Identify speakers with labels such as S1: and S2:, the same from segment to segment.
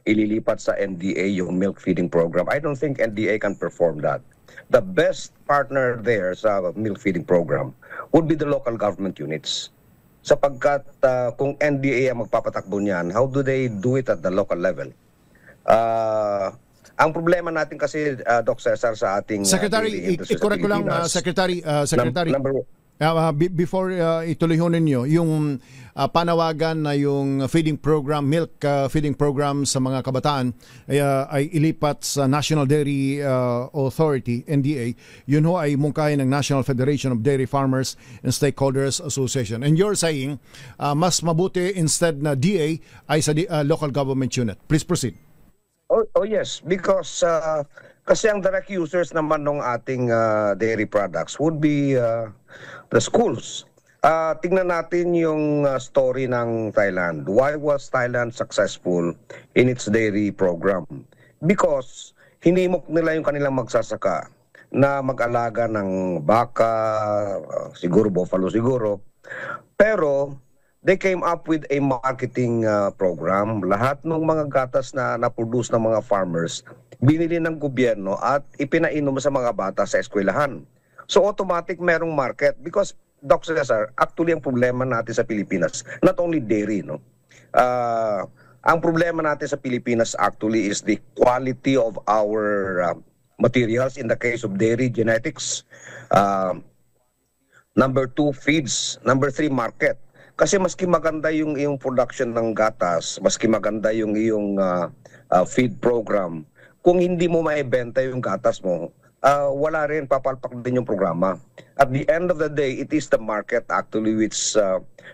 S1: ililipat sa NDA yung milk feeding program. I don't think NDA can perform that. The best partner there sa milk feeding program would be the local government units. Sapagkat kung NDA ang magpapatakbo niyan, how do they do it at the local level? Ang problema natin kasi, Doc Cesar, sa ating
S2: Secretary, i-correct ko lang, Secretary, before ituloy ho ninyo, yung panawagan na yung feeding program, milk feeding program sa mga kabataan ay ilipat sa National Dairy Authority, NDA, yun ho ay mungkahin ng National Federation of Dairy Farmers and Stakeholders Association. And you're saying, mas mabuti instead na DA ay sa local government unit. Please proceed.
S1: Oh yes, because kasi ang direct users naman ng ating dairy products would be the schools. Tingnan natin yung story ng Thailand. Why was Thailand successful in its dairy program? Because hinimok nila yung kanilang magsasaka na mag-alaga ng baka, siguro buffalo siguro. Pero they came up with a marketing program. Lahat ng mga gatas na na-produce ng mga farmers, binili ng gobyerno at ipinainom sa mga bata sa eskwelahan. So automatic merong market because, Doc Cesar, actually ang problema natin sa Pilipinas, not only dairy, no? Ang problema natin sa Pilipinas actually is the quality of our materials in the case of dairy genetics. Number 2, feeds. Number 3, market. Kasi maski maganda yung production ng gatas, maski maganda yung iyong feed program, kung hindi mo maibenta yung gatas mo, wala rin, papalpak din yung programa. At the end of the day, it is the market actually which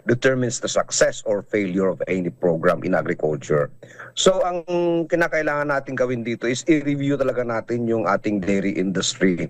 S1: determines the success or failure of any program in agriculture. So ang kinakailangan natin gawin dito is i-review talaga natin yung ating dairy industry.